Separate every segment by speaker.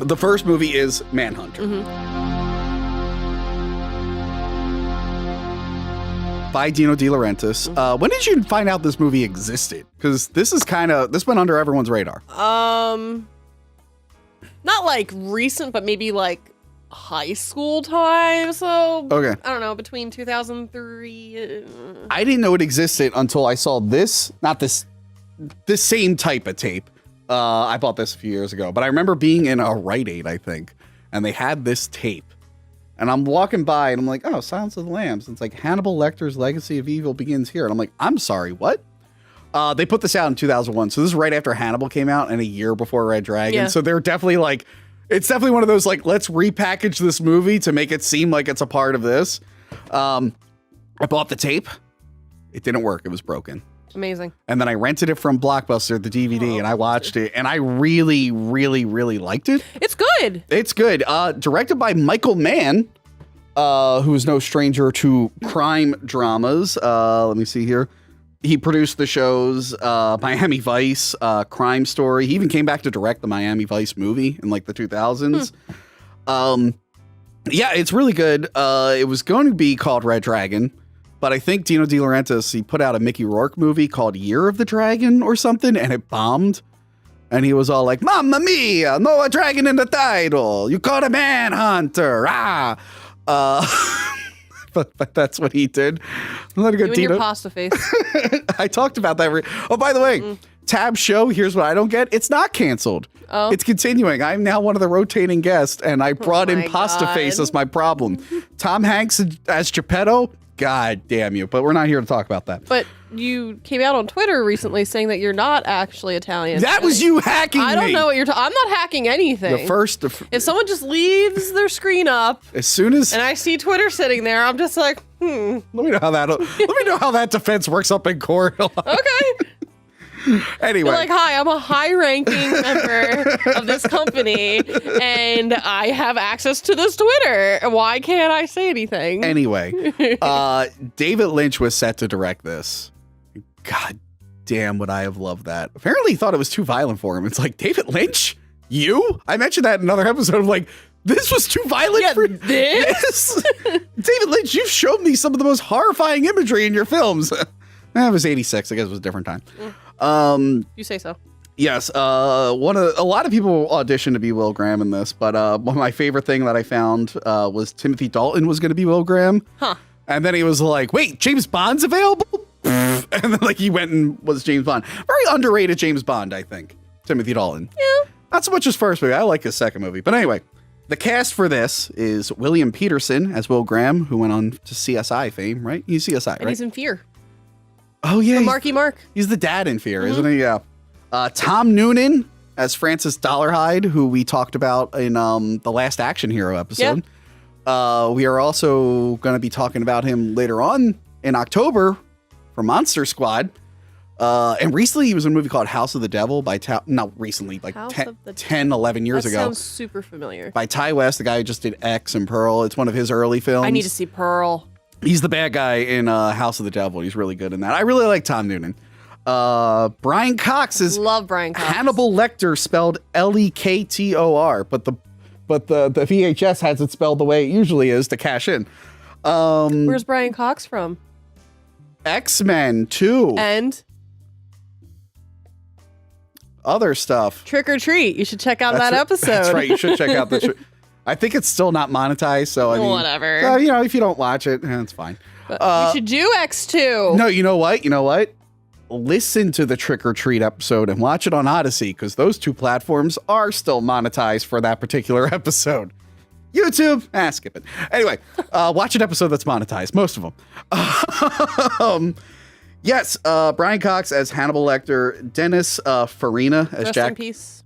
Speaker 1: The first movie is Manhunter. By Dino De Laurentiis. When did you find out this movie existed? Because this went under everyone's radar.
Speaker 2: Not like recent, but maybe like high school time. So
Speaker 1: Okay.
Speaker 2: I don't know, between 2003.
Speaker 1: I didn't know it existed until I saw this same type of tape. I bought this a few years ago, but I remember being in a Rite Aid, I think, and they had this tape. And I'm walking by and I'm like, oh, Silence of the Lambs. And it's like Hannibal Lecter's Legacy of Evil begins here. And I'm like, I'm sorry, what? They put this out in 2001. So this is right after Hannibal came out and a year before Red Dragon.
Speaker 2: Yeah.
Speaker 1: So they're definitely like, it's definitely one of those, like, let's repackage this movie to make it seem like it's a part of this. I bought the tape. It didn't work. It was broken.
Speaker 2: Amazing.
Speaker 1: And then I rented it from Blockbuster, the DVD, and I watched it. And I really, really, really liked it.
Speaker 2: It's good.
Speaker 1: It's good. Directed by Michael Mann, who is no stranger to crime dramas. Let me see here. He produced the shows Miami Vice, Crime Story. He even came back to direct the Miami Vice movie in like the 2000s. Yeah, it's really good. It was going to be called Red Dragon, but I think Dino De Laurentiis, he put out a Mickey Rourke movie called Year of the Dragon or something, and it bombed. And he was all like, Mamma mia, no a dragon in the title. You called a manhunter. But that's what he did. Let it go,
Speaker 2: You and
Speaker 1: Dino.
Speaker 2: your pasta face.
Speaker 1: I talked about that. Oh, by the way, Tab Show, here's what I don't get. It's not canceled.
Speaker 2: Oh.
Speaker 1: It's continuing. I'm now one of the rotating guests, and I brought in
Speaker 2: my
Speaker 1: Pasta
Speaker 2: God.
Speaker 1: Face as my problem. Tom Hanks as Geppetto? God damn you. But we're not here to talk about that.
Speaker 2: But you came out on Twitter recently saying that you're not actually Italian.
Speaker 1: That was you hacking me.
Speaker 2: I don't know what you're talking. I'm not hacking anything. If someone just leaves their screen up,
Speaker 1: as soon as
Speaker 2: and I see Twitter sitting there, I'm just like,
Speaker 1: let me know how that defense works up in court.
Speaker 2: okay.
Speaker 1: Anyway,
Speaker 2: You're like, hi, I'm a high-ranking member of this company, and I have access to this Twitter. Why can't I say anything?
Speaker 1: Anyway, David Lynch was set to direct this. God damn, would I have loved that. Apparently he thought it was too violent for him. It's like, David Lynch? You? I mentioned that in another episode. I'm like, this was too violent for this? David Lynch, you've shown me some of the most horrifying imagery in your films. That was 86. I guess it was a different time.
Speaker 2: You say so.
Speaker 1: Yes. A lot of people auditioned to be Will Graham in this, but my favorite thing that I found was Timothy Dalton was going to be Will Graham.
Speaker 2: Huh.
Speaker 1: And then he was like, wait, James Bond's available? And then like he went and was James Bond. Very underrated James Bond, I think. Timothy Dalton.
Speaker 2: Yeah.
Speaker 1: Not so much his first movie. I like his second movie. But anyway, the cast for this is William Peterson as Will Graham, who went on to CSI fame, right? He's CSI, right?
Speaker 2: And he's in Fear.
Speaker 1: Oh, yeah.
Speaker 2: Marky Mark.
Speaker 1: He's the dad in Fear, isn't he? Yeah. Tom Noonan as Francis Dollarhide, who we talked about in the last Action Hero episode. Yeah. We are also going to be talking about him later on in October for Monster Squad. And recently he was in a movie called House of the Devil by not recently, like 10, 11 years ago.
Speaker 2: That sounds super familiar.
Speaker 1: By Ty West, the guy who just did X and Pearl. It's one of his early films.
Speaker 2: I need to see Pearl.
Speaker 1: He's the bad guy in House of the Devil. He's really good in that. I really like Tom Noonan. Brian Cox is
Speaker 2: Love Brian Cox.
Speaker 1: Hannibal Lecter, spelled Lektor, but the VHS has it spelled the way it usually is to cash in.
Speaker 2: Where's Brian Cox from?
Speaker 1: X-Men 2.
Speaker 2: And
Speaker 1: other stuff.
Speaker 2: Trick or Treat. You should check out that episode.
Speaker 1: That's right. You should check out the. I think it's still not monetized, so I mean,
Speaker 2: whatever.
Speaker 1: If you don't watch it, it's fine.
Speaker 2: But you should do X2.
Speaker 1: No, you know what? Listen to the Trick or Treat episode and watch it on Odyssey, because those two platforms are still monetized for that particular episode. YouTube, skip it. Anyway, watch an episode that's monetized, most of them. Yes, Brian Cox as Hannibal Lecter, Dennis Farina as
Speaker 2: Rest
Speaker 1: Jack.
Speaker 2: in peace.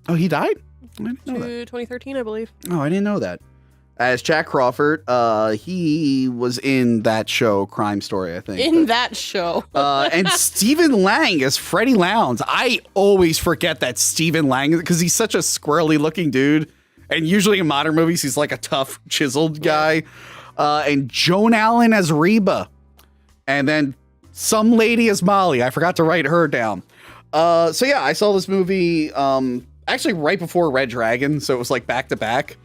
Speaker 1: Oh, he died? I didn't know that.
Speaker 2: 2013, I believe.
Speaker 1: Oh, I didn't know that. As Jack Crawford, he was in that show, Crime Story, I think.
Speaker 2: In that show.
Speaker 1: And Stephen Lang as Freddie Lowndes. I always forget that Stephen Lang, because he's such a squirrely looking dude. And usually in modern movies, he's like a tough, chiseled guy. And Joan Allen as Reba. And then some lady as Molly. I forgot to write her down. So yeah, I saw this movie. actually right before Red Dragon, so it was like back to back.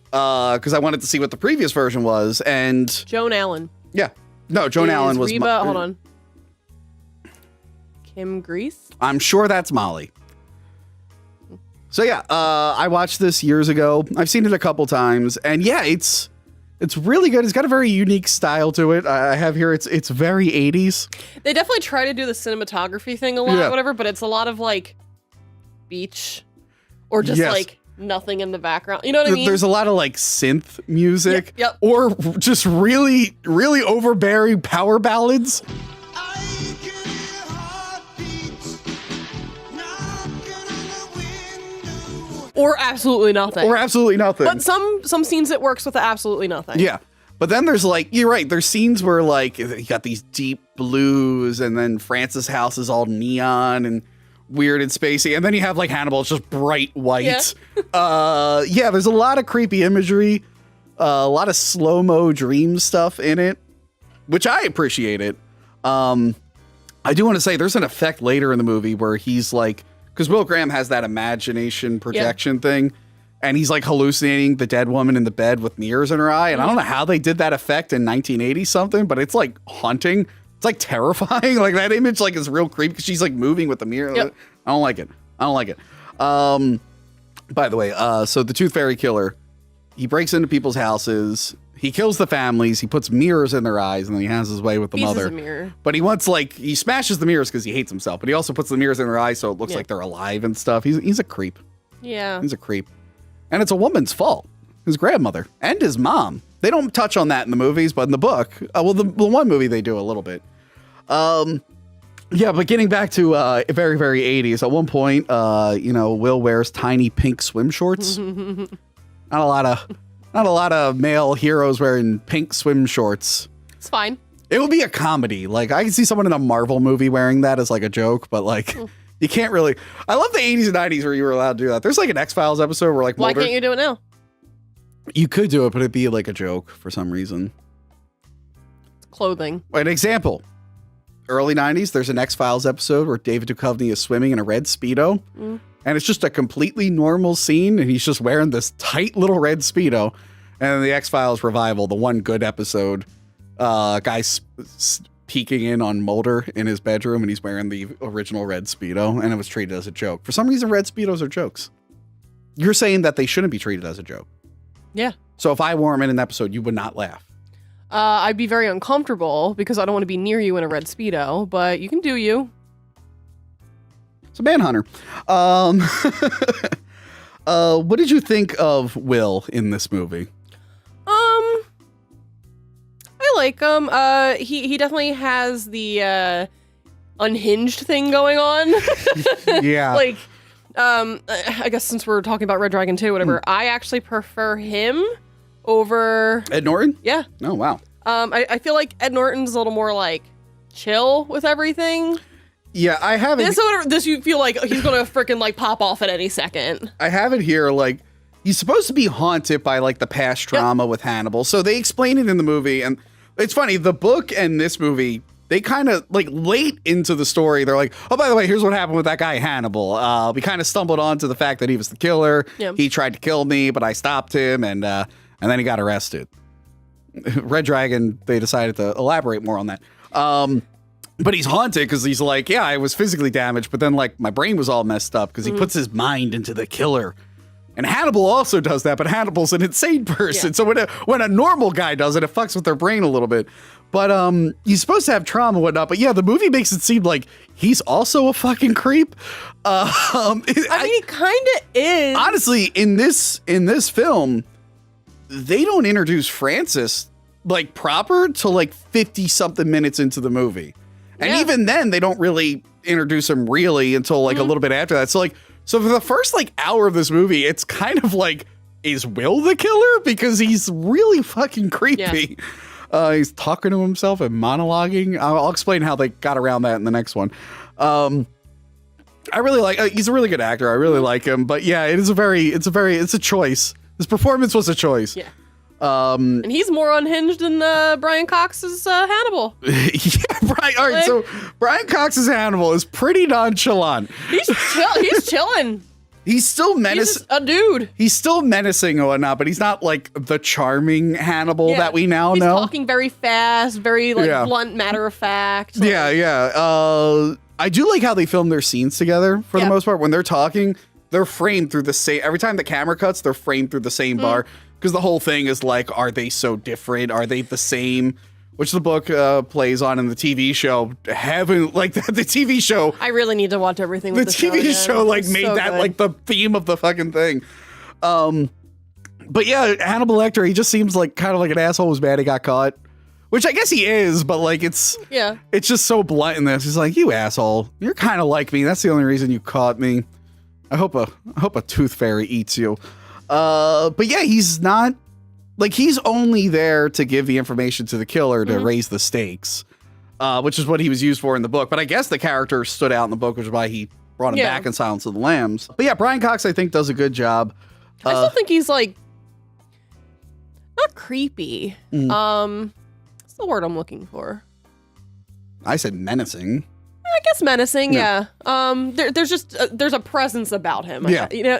Speaker 1: Because I wanted to see what the previous version was, and
Speaker 2: Joan Allen.
Speaker 1: Yeah, no, Joan Allen was
Speaker 2: Reba. Hold on. Kim Grease.
Speaker 1: I'm sure that's Molly. So yeah, I watched this years ago. I've seen it a couple times, and yeah, it's really good. It's got a very unique style to it. I have here. It's very 80s.
Speaker 2: They definitely try to do the cinematography thing a lot, whatever, but it's a lot of like beach or just like nothing in the background. You know what I mean?
Speaker 1: There's a lot of like synth music,
Speaker 2: Yep.
Speaker 1: or just really, really overbearing power ballads.
Speaker 2: Or absolutely nothing.
Speaker 1: Or absolutely nothing.
Speaker 2: But some scenes it works with absolutely nothing.
Speaker 1: Yeah. But then there's like, you're right, there's scenes where like you got these deep blues, and then Francis' house is all neon and weird and spacey, and then you have like Hannibal, it's just bright white. Yeah, there's a lot of creepy imagery, a lot of slow-mo dream stuff in it, which I appreciate it. I do want to say there's an effect later in the movie where he's like, because Will Graham has that imagination projection thing, and he's like hallucinating the dead woman in the bed with mirrors in her eye. And I don't know how they did that effect in 1980 something, but it's like haunting. It's like terrifying. Like that image like is real creepy because she's like moving with the mirror.
Speaker 2: Yep.
Speaker 1: I don't like it. I don't like it. By the way, so the Tooth Fairy Killer, he breaks into people's houses. He kills the families. He puts mirrors in their eyes, and then he has his way with the mother.
Speaker 2: A mirror.
Speaker 1: But he wants he smashes the mirrors because he hates himself. But he also puts the mirrors in their eyes so it looks like they're alive and stuff. He's a creep.
Speaker 2: Yeah.
Speaker 1: He's a creep. And it's a woman's fault. His grandmother and his mom. They don't touch on that in the movies, but in the book, the one movie they do a little bit. Yeah, but getting back to very, very 80s. At one point, Will wears tiny pink swim shorts. Not a lot of male heroes wearing pink swim shorts.
Speaker 2: It's fine.
Speaker 1: It would be a comedy. Like I can see someone in a Marvel movie wearing that as like a joke, but like you can't really. I love the 80s and 90s where you were allowed to do that. There's like an X-Files episode where like
Speaker 2: why can't you do it now?
Speaker 1: You could do it, but it'd be like a joke for some reason.
Speaker 2: It's clothing.
Speaker 1: An example. Early 90s, there's an X-Files episode where David Duchovny is swimming in a red Speedo. And it's just a completely normal scene, and he's just wearing this tight little red Speedo. And then the X-Files revival, the one good episode, guy's peeking in on Mulder in his bedroom, and he's wearing the original red Speedo, and it was treated as a joke. For some reason, red Speedos are jokes. You're saying that they shouldn't be treated as a joke.
Speaker 2: Yeah.
Speaker 1: So if I wore them in an episode, you would not laugh.
Speaker 2: I'd be very uncomfortable because I don't want to be near you in a red Speedo, but you can do you.
Speaker 1: It's a Manhunter. What did you think of Will in this movie?
Speaker 2: I like him. He definitely has the unhinged thing going on.
Speaker 1: Yeah.
Speaker 2: Like, I guess since we're talking about Red Dragon 2, whatever, I actually prefer him over
Speaker 1: Ed Norton?
Speaker 2: Yeah.
Speaker 1: Oh, wow.
Speaker 2: I feel like Ed Norton's a little more like chill with everything.
Speaker 1: Yeah, I have it.
Speaker 2: This you feel like he's gonna freaking like pop off at any second.
Speaker 1: I have it here. Like he's supposed to be haunted by like the past trauma with Hannibal. So they explain it in the movie, and it's funny. The book and this movie, they kind of like late into the story. They're like, oh, by the way, here's what happened with that guy Hannibal. We kind of stumbled onto the fact that he was the killer.
Speaker 2: Yeah.
Speaker 1: He tried to kill me, but I stopped him, and then he got arrested. Red Dragon, they decided to elaborate more on that. But he's haunted because he's like, yeah, I was physically damaged, but then like my brain was all messed up because he puts his mind into the killer. And Hannibal also does that, but Hannibal's an insane person. Yeah. So when a normal guy does it, it fucks with their brain a little bit. But he's supposed to have trauma and whatnot. But yeah, the movie makes it seem like he's also a fucking creep.
Speaker 2: I mean, he kind of is.
Speaker 1: Honestly, in this film, they don't introduce Francis like proper till like 50 something minutes into the movie. And even then they don't really introduce him really until like a little bit after that. So for the first like hour of this movie, it's kind of like, is Will the killer? Because he's really fucking creepy. Yeah. He's talking to himself and monologuing. I'll explain how they got around that in the next one. I really like, he's a really good actor. I really like him, but yeah, it's a choice. His performance was a choice.
Speaker 2: Yeah. And he's more unhinged than Brian Cox's Hannibal.
Speaker 1: Yeah, Brian. All right, so Brian Cox's Hannibal is pretty nonchalant.
Speaker 2: He's chilling.
Speaker 1: He's still
Speaker 2: He's
Speaker 1: menacing.
Speaker 2: just a dude.
Speaker 1: He's still menacing and whatnot, but he's not like the charming Hannibal that we now
Speaker 2: He's
Speaker 1: know.
Speaker 2: talking very fast, very blunt, matter of fact. Like,
Speaker 1: Yeah. I do like how they film their scenes together for the most part. When they're talking, they're framed through the same. Every time the camera cuts, they're framed through the same bar, because the whole thing is like, are they so different? Are they the same? Which the book plays on, in the TV show. The TV show.
Speaker 2: I really need to watch everything with
Speaker 1: The
Speaker 2: the
Speaker 1: TV show like
Speaker 2: It's
Speaker 1: made
Speaker 2: so
Speaker 1: that
Speaker 2: good.
Speaker 1: like the theme of the fucking thing. But yeah, Hannibal Lecter, he just seems like kind of like an asshole who's mad he got caught. Which I guess he is, but like it's just so blunt in this. He's like, you asshole, you're kind of like me. That's the only reason you caught me. I hope a tooth fairy eats you. But yeah, he's not like, he's only there to give the information to the killer to raise the stakes, which is what he was used for in the book. But I guess the character stood out in the book, which is why he brought him back in Silence of the Lambs. But yeah, Brian Cox, I think, does a good job.
Speaker 2: I still think he's like not creepy. What's the word I'm looking for?
Speaker 1: I said menacing.
Speaker 2: I guess menacing. Yeah. There's just there's a presence about him.
Speaker 1: Yeah.
Speaker 2: You know.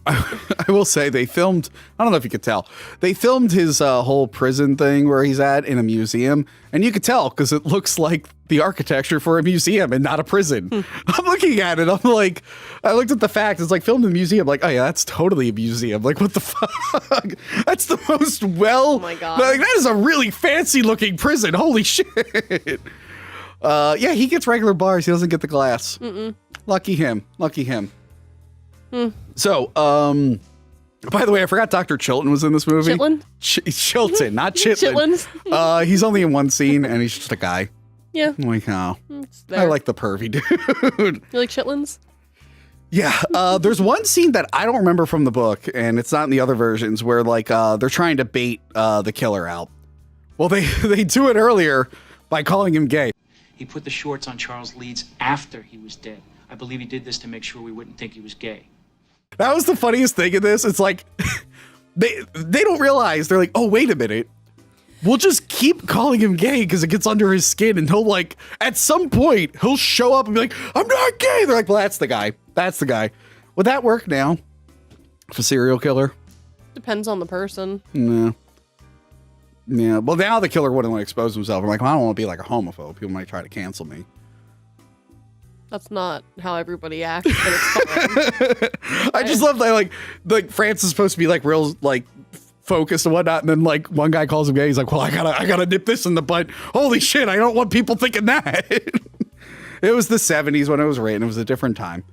Speaker 1: I will say they filmed, I don't know if you could tell, they filmed his whole prison thing where he's at in a museum, and you could tell because it looks like the architecture for a museum and not a prison. I'm looking at it, I'm like, I looked at the facts, it's like filmed in a museum, like, oh yeah, that's totally a museum. Like, what the fuck? That's the most
Speaker 2: Oh my God.
Speaker 1: like, that is a really fancy looking prison. Holy shit. Yeah, he gets regular bars, he doesn't get the glass. Lucky him. So, by the way, I forgot Dr. Chilton was in this movie.
Speaker 2: Chitlin?
Speaker 1: Chilton, not Chitlin.
Speaker 2: Chitlins?
Speaker 1: He's only in one scene, and he's just a guy.
Speaker 2: Yeah.
Speaker 1: I'm like, oh,
Speaker 2: It's there.
Speaker 1: I like the pervy dude.
Speaker 2: You like chitlins?
Speaker 1: Yeah, there's one scene that I don't remember from the book, and it's not in the other versions, where like they're trying to bait the killer out. Well, they do it earlier by calling him gay.
Speaker 3: He put the shorts on Charles Leeds after he was dead. I believe he did this to make sure we wouldn't think he was gay.
Speaker 1: That was the funniest thing in this. It's like they don't realize, they're like, oh, wait a minute. We'll just keep calling him gay because it gets under his skin, and he'll like, at some point, he'll show up and be like, I'm not gay. They're like, well, that's the guy. That's the guy. Would that work now? For a serial killer?
Speaker 2: Depends on the person.
Speaker 1: No. Yeah. Well, now the killer wouldn't want to expose himself. I'm like, well, I don't want to be like a homophobe. People might try to cancel me.
Speaker 2: That's not how everybody acts, but it's fine.
Speaker 1: I just love that, like France is supposed to be like real, like focused and whatnot, and then like one guy calls him gay. He's like, well, I gotta nip this in the bud. Holy shit! I don't want people thinking that. It was the 70s when it was written. It was a different time.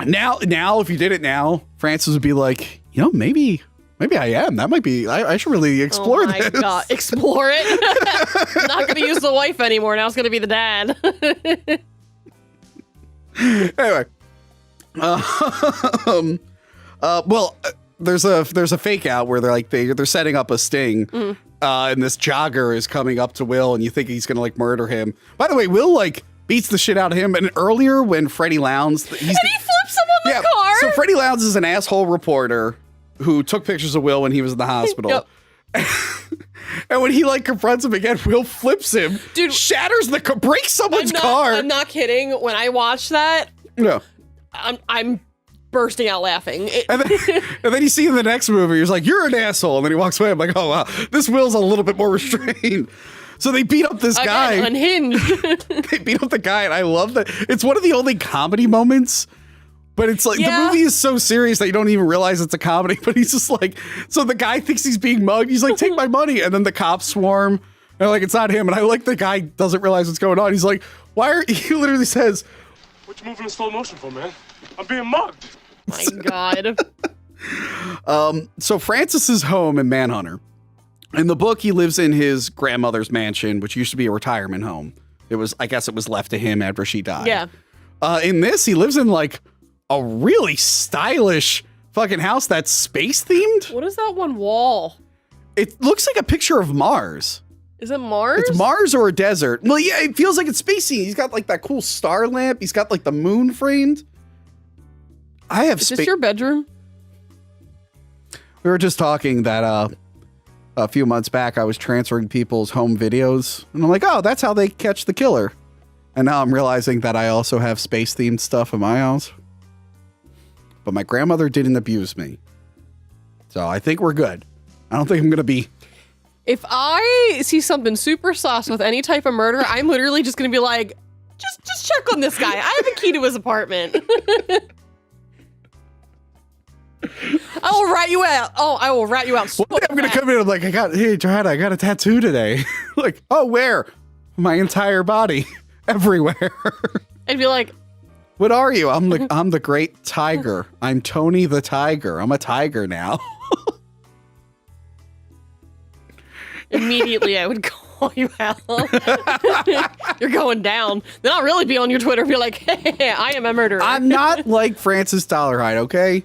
Speaker 1: Now, if you did it now, Francis would be like, you know, maybe I am. That might be. I should really explore this.
Speaker 2: Oh my God, explore it. I'm not gonna use the wife anymore. Now it's gonna be the dad.
Speaker 1: Anyway, there's a fake out where they're setting up a sting, and this jogger is coming up to Will, and you think he's gonna like murder him. By the way, Will like beats the shit out of him. And earlier when Freddie Lowndes,
Speaker 2: and he flips him on the car.
Speaker 1: So Freddie Lowndes is an asshole reporter who took pictures of Will when he was in the hospital.
Speaker 2: Yep.
Speaker 1: And when he like confronts him again, Will flips him,
Speaker 2: dude,
Speaker 1: shatters breaks someone's car.
Speaker 2: I'm not kidding. When I watched that,
Speaker 1: no,
Speaker 2: I'm bursting out laughing.
Speaker 1: And then you see in the next movie, he's like, "You're an asshole," and then he walks away. I'm like, "Oh wow, this Will's a little bit more restrained." So they beat up this guy.
Speaker 2: Unhinged.
Speaker 1: They beat up the guy, and I love that. It's one of the only comedy moments. But it's like, the movie is so serious that you don't even realize it's a comedy. But he's just like, so the guy thinks he's being mugged. He's like, take my money. And then the cops swarm. And like, it's not him. And I like the guy doesn't realize what's going on. He's like, he literally says,
Speaker 4: what you moving in slow motion for, man? I'm being mugged.
Speaker 2: My God.
Speaker 1: So Francis is home in Manhunter. In the book, he lives in his grandmother's mansion, which used to be a retirement home. I guess it was left to him after she died.
Speaker 2: Yeah.
Speaker 1: In this, he lives in like a really stylish fucking house that's space themed.
Speaker 2: What is that one wall?
Speaker 1: It looks like a picture of Mars.
Speaker 2: Is it Mars?
Speaker 1: It's Mars or a desert. Well, yeah, it feels like it's spacey. He's got like that cool star lamp. He's got like the moon framed.
Speaker 2: Is this your bedroom?
Speaker 1: We were just talking that a few months back, I was transferring people's home videos, and I'm like, oh, that's how they catch the killer. And now I'm realizing that I also have space themed stuff in my house. but my grandmother didn't abuse me. So I think we're good. I don't think I'm going to be...
Speaker 2: If I see something super sus with any type of murder, I'm literally just going to be like, just check on this guy. I have a key to his apartment. I will rat you out. Oh, I will rat you out.
Speaker 1: One day I'm going to come in and I'm like, hey, Johanna, I got a tattoo today. Like, oh, where? My entire body. Everywhere.
Speaker 2: I'd be like,
Speaker 1: what are you? I'm the great tiger. I'm Tony the tiger. I'm a tiger now.
Speaker 2: Immediately I would call you out. You're going down. Then I'll really be on your Twitter and be like, hey, I am a murderer.
Speaker 1: I'm not like Francis Dollarhide, okay?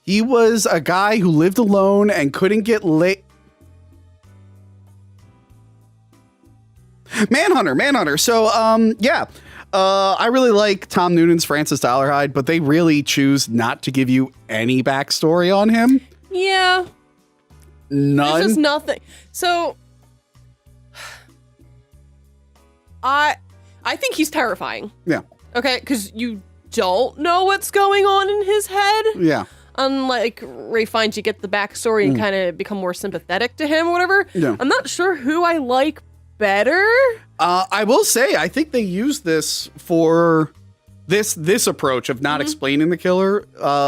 Speaker 1: He was a guy who lived alone and couldn't get laid. Manhunter. So, yeah. I really like Tom Noonan's Francis Dollarhide, but they really choose not to give you any backstory on him.
Speaker 2: Yeah.
Speaker 1: None.
Speaker 2: There's just nothing. So I think he's terrifying.
Speaker 1: Yeah.
Speaker 2: Okay, because you don't know what's going on in his head.
Speaker 1: Yeah.
Speaker 2: Unlike Ray Fiennes, you get the backstory and kind of become more sympathetic to him or whatever.
Speaker 1: Yeah.
Speaker 2: I'm not sure who I like better.
Speaker 1: I will say, I think they use this for this approach of not explaining the killer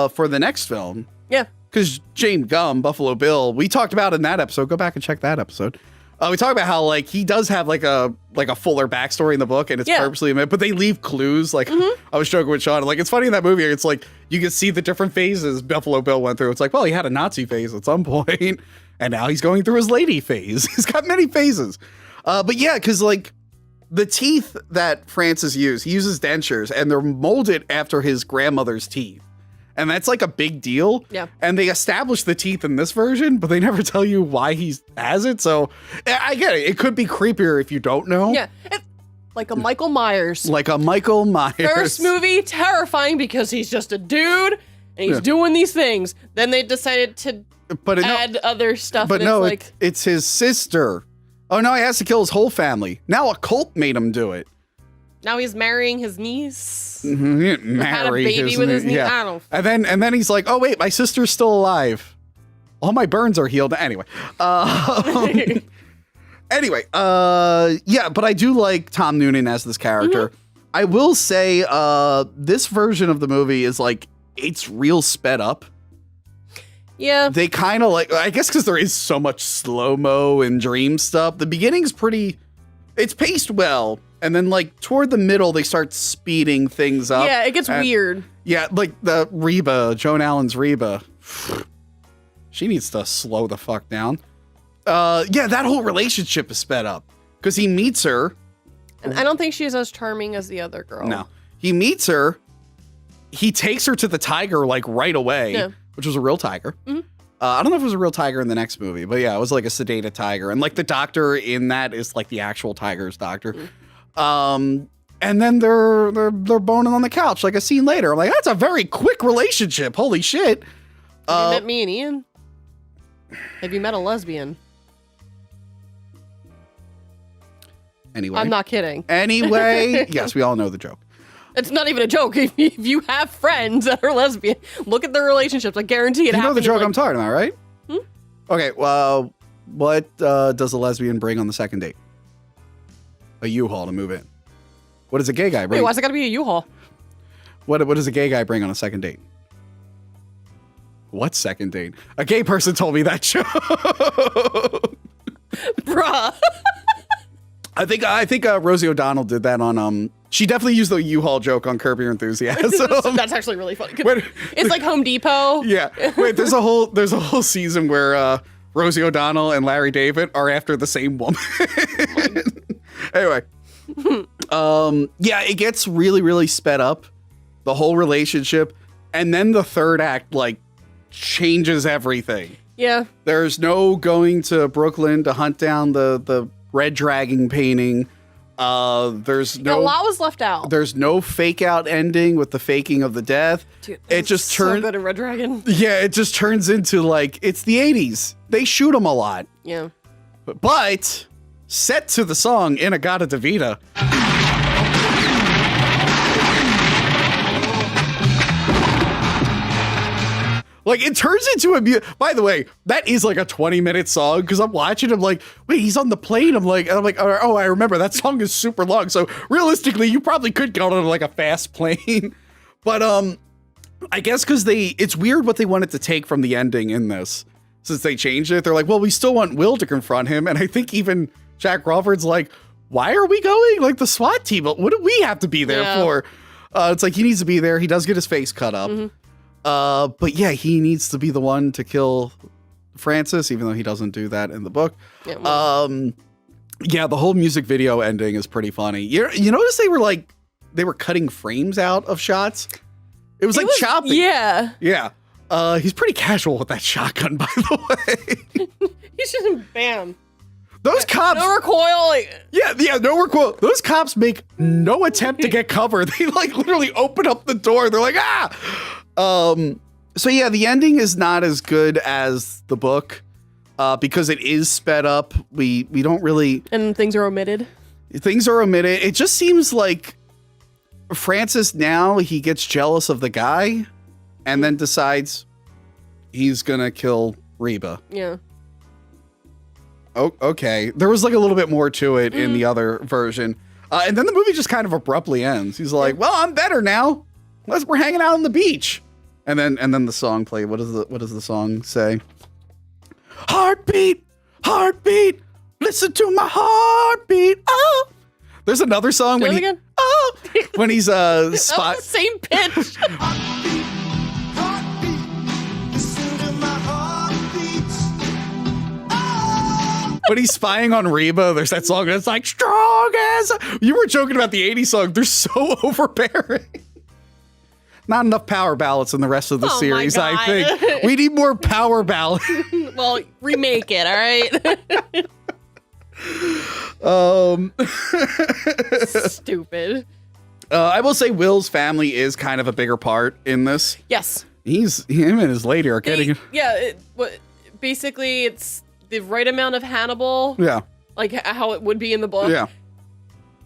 Speaker 1: for the next film.
Speaker 2: Yeah.
Speaker 1: Because James Gumb, Buffalo Bill, we talked about in that episode. Go back and check that episode. We talked about how like he does have like a fuller backstory in the book, and it's purposely omitted, but they leave clues. Like I was joking with Sean, like it's funny in that movie. It's like you can see the different phases Buffalo Bill went through. It's like, well, he had a Nazi phase at some point, and now he's going through his lady phase. He's got many phases. But yeah, because like the teeth that Francis used, he uses dentures, and they're molded after his grandmother's teeth. And that's like a big deal.
Speaker 2: Yeah.
Speaker 1: And they establish the teeth in this version, but they never tell you why he has it. So I get it. It could be creepier if you don't know.
Speaker 2: Yeah. Like a Michael Myers.
Speaker 1: Like a Michael Myers.
Speaker 2: First movie, terrifying because he's just a dude and he's doing these things. Then they decided to add other stuff.
Speaker 1: But
Speaker 2: and
Speaker 1: no,
Speaker 2: it's like,
Speaker 1: it's his sister. Oh no, he has to kill his whole family. Now a cult made him do it.
Speaker 2: now he's marrying his niece.
Speaker 1: Mm-hmm.
Speaker 2: Had a baby with his niece.
Speaker 1: Yeah.
Speaker 2: I don't.
Speaker 1: And then he's like, oh wait, my sister's still alive. All my burns are healed. Anyway. Anyway, yeah, but I do like Tom Noonan as this character. I will say this version of the movie is like, it's real sped up.
Speaker 2: Yeah.
Speaker 1: They kind of like, I guess because there is so much slow-mo and dream stuff. The beginning's pretty, it's paced well. And then like toward the middle, they start speeding things up.
Speaker 2: Yeah, it gets weird.
Speaker 1: Yeah, like the Reba, Joan Allen's Reba. She needs to slow the fuck down. Yeah, that whole relationship is sped up because he meets her.
Speaker 2: And I don't think she's as charming as the other girl.
Speaker 1: No, he meets her. He takes her to the tiger like right away, which was a real tiger. I don't know if it was a real tiger in the next movie, but yeah, it was like a sedated tiger. And like the doctor in that is like the actual tiger's doctor. And then they're boning on the couch like a scene later. I'm like, that's a very quick relationship. Holy shit.
Speaker 2: Have you met me and Ian? Have you met a lesbian?
Speaker 1: Anyway.
Speaker 2: I'm not kidding.
Speaker 1: Anyway, yes, we all know the joke.
Speaker 2: It's not even a joke. If you have friends that are lesbian, look at their relationships. I guarantee it.
Speaker 1: You know the joke
Speaker 2: like,
Speaker 1: I'm talking about, right? Okay, well, what does a lesbian bring on the second date? A U-Haul to move in. What does a gay guy bring?
Speaker 2: Wait, why's it gotta be a U-Haul?
Speaker 1: What does a gay guy bring on a second date? What second date? A gay person told me that joke.
Speaker 2: Bruh.
Speaker 1: I think Rosie O'Donnell did that on she definitely used the U-Haul joke on Curb Your Enthusiasm.
Speaker 2: That's actually really funny.
Speaker 1: Wait,
Speaker 2: it's like Home Depot.
Speaker 1: Yeah. Wait, there's a whole season where Rosie O'Donnell and Larry David are after the same woman. Anyway. Yeah, it gets really, really sped up. The whole relationship. And then the third act like changes everything.
Speaker 2: Yeah.
Speaker 1: There's no going to Brooklyn to hunt down the red dragon painting. There's no,
Speaker 2: a lot was left out.
Speaker 1: There's no fake out ending with the faking of the death.
Speaker 2: Dude,
Speaker 1: it just turns
Speaker 2: so good in Red Dragon.
Speaker 1: Yeah, it just turns into like it's the 80s. They shoot them a lot.
Speaker 2: Yeah.
Speaker 1: But set to the song Inagata Devita. Like it turns into a. By the way, that is like a 20-minute song because I'm watching. I'm like, wait, he's on the plane. I'm like, oh, I remember that song is super long. So realistically, you probably could get on like a fast plane, but I guess because it's weird what they wanted to take from the ending in this. Since they changed it, they're like, well, we still want Will to confront him. And I think even Jack Crawford's like, why are we going? Like the SWAT team, what do we have to be there for? It's like he needs to be there. He does get his face cut up. But yeah, he needs to be the one to kill Francis, even though he doesn't do that in the book. Yeah, the whole music video ending is pretty funny. You notice they were cutting frames out of shots? It was chopping.
Speaker 2: Yeah.
Speaker 1: Yeah. He's pretty casual with that shotgun, by the way.
Speaker 2: He's just bam.
Speaker 1: Those cops.
Speaker 2: No recoil.
Speaker 1: Yeah, no recoil. Those cops make no attempt to get cover. They like literally open up the door. They're like, ah. So yeah, the ending is not as good as the book, because it is sped up. We don't really.
Speaker 2: And things are omitted.
Speaker 1: Things are omitted. It just seems like Francis now he gets jealous of the guy. And then decides he's gonna kill Reba.
Speaker 2: Yeah.
Speaker 1: Oh, okay. There was like a little bit more to it in the other version. And then the movie just kind of abruptly ends. He's like, well, I'm better now. We're hanging out on the beach. And then the song played. What does the song say? Heartbeat, heartbeat, listen to my heartbeat. Oh. There's another song
Speaker 2: Do
Speaker 1: when
Speaker 2: it
Speaker 1: he
Speaker 2: again?
Speaker 1: Oh when he's
Speaker 2: That was the same pitch.
Speaker 1: when he's spying on Reba, there's that song that's like strong as. You were joking about the 80s song. They're so overbearing. Not enough power ballads in the rest of the series,
Speaker 2: my God.
Speaker 1: I think. We need more power ballads.
Speaker 2: Well, remake it, all right? Stupid.
Speaker 1: I will say Will's family is kind of a bigger part in this.
Speaker 2: Yes.
Speaker 1: Him and his lady are getting.
Speaker 2: Basically, it's the right amount of Hannibal.
Speaker 1: Yeah.
Speaker 2: Like how it would be in the book.
Speaker 1: Yeah.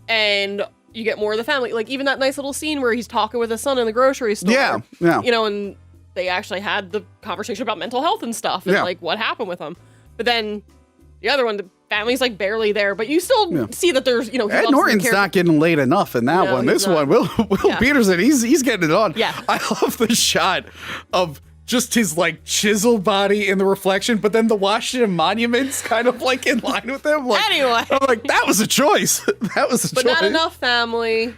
Speaker 2: And you get more of the family. Like even that nice little scene where he's talking with his son in the grocery store.
Speaker 1: Yeah. Yeah.
Speaker 2: You know, and they actually had the conversation about mental health and stuff and like what happened with him. But then the other one, the family's like barely there, but you still see that there's, he
Speaker 1: Ed
Speaker 2: loves
Speaker 1: Norton's
Speaker 2: the
Speaker 1: not getting laid enough in that one. This one, Will Peterson, he's getting it on.
Speaker 2: Yeah.
Speaker 1: I love the shot of just his like chiseled body in the reflection, but then the Washington Monuments kind of like in line with him. Like,
Speaker 2: anyway,
Speaker 1: I'm like, that was a choice. That was a choice.
Speaker 2: But not enough family.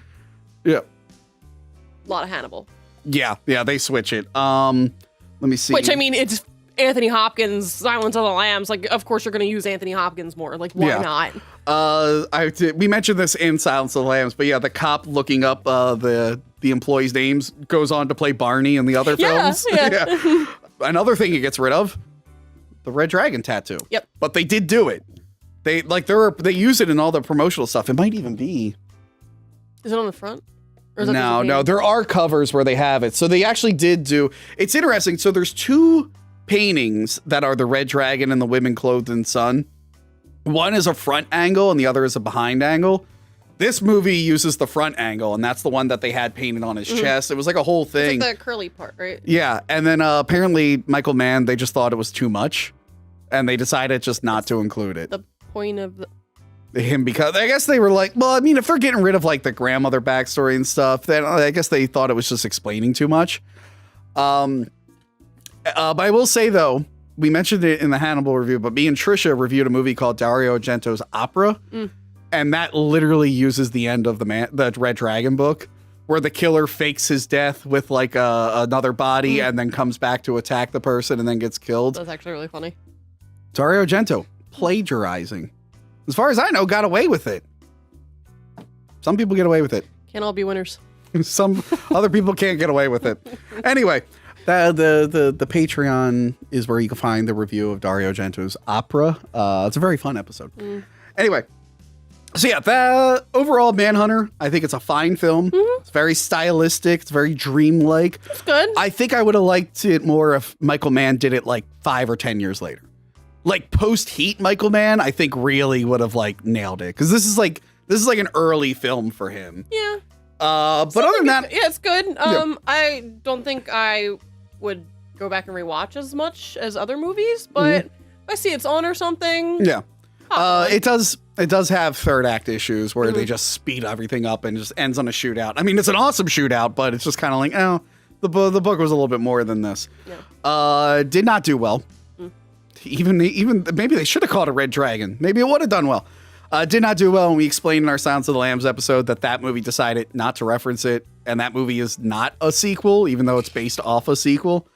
Speaker 1: Yeah.
Speaker 2: A lot of Hannibal.
Speaker 1: Yeah, they switch it. Let me see.
Speaker 2: Which I mean, it's Anthony Hopkins, Silence of the Lambs. Like, of course you're going to use Anthony Hopkins more. Like, why not?
Speaker 1: We mentioned this in Silence of the Lambs, but yeah, the cop looking up the employees' names goes on to play Barney in the other films. Yeah. Another thing he gets rid of, the Red Dragon tattoo.
Speaker 2: Yep.
Speaker 1: But they did do it. They use it in all the promotional stuff. It might even be.
Speaker 2: Is it on the front? Or is it
Speaker 1: No. There are covers where they have it. So they actually did do. It's interesting. So there's two paintings that are the Red Dragon and the women clothed in sun. One is a front angle and the other is a behind angle. This movie uses the front angle, and that's the one that they had painted on his chest. It was like a whole thing.
Speaker 2: It's like the curly part, right?
Speaker 1: Yeah, and then apparently Michael Mann, they just thought it was too much, and they decided just not to include it.
Speaker 2: The point of
Speaker 1: him, because I guess they were like, well, I mean, if they're getting rid of like the grandmother backstory and stuff, then I guess they thought it was just explaining too much. But I will say though, we mentioned it in the Hannibal review, but me and Trisha reviewed a movie called Dario Argento's Opera. And that literally uses the end of the Red Dragon book, where the killer fakes his death with like another body and then comes back to attack the person and then gets killed.
Speaker 2: That's actually really funny.
Speaker 1: Dario Argento plagiarizing. As far as I know, got away with it. Some people get away with it.
Speaker 2: Can't all be winners.
Speaker 1: Some other people can't get away with it. Anyway, the Patreon is where you can find the review of Dario Argento's Opera. It's a very fun episode. Anyway. So yeah, the overall Manhunter, I think it's a fine film. It's very stylistic. It's very dreamlike.
Speaker 2: It's good.
Speaker 1: I think I would have liked it more if Michael Mann did it like 5 or 10 years later. Like post Heat Michael Mann, I think really would have like nailed it. Because this is like an early film for him.
Speaker 2: Yeah.
Speaker 1: But other than that,
Speaker 2: yeah, it's good. I don't think I would go back and rewatch as much as other movies, but if I see it's on or something.
Speaker 1: Yeah. It does have third act issues where they just speed everything up and just ends on a shootout. I mean, it's an awesome shootout, but it's just kind of like, oh, the book was a little bit more than this. Yeah. Did not do well. Even maybe they should have called it Red Dragon. Maybe it would have done well. Did not do well, and we explained in our Silence of the Lambs episode that movie decided not to reference it, and that movie is not a sequel, even though it's based off a sequel.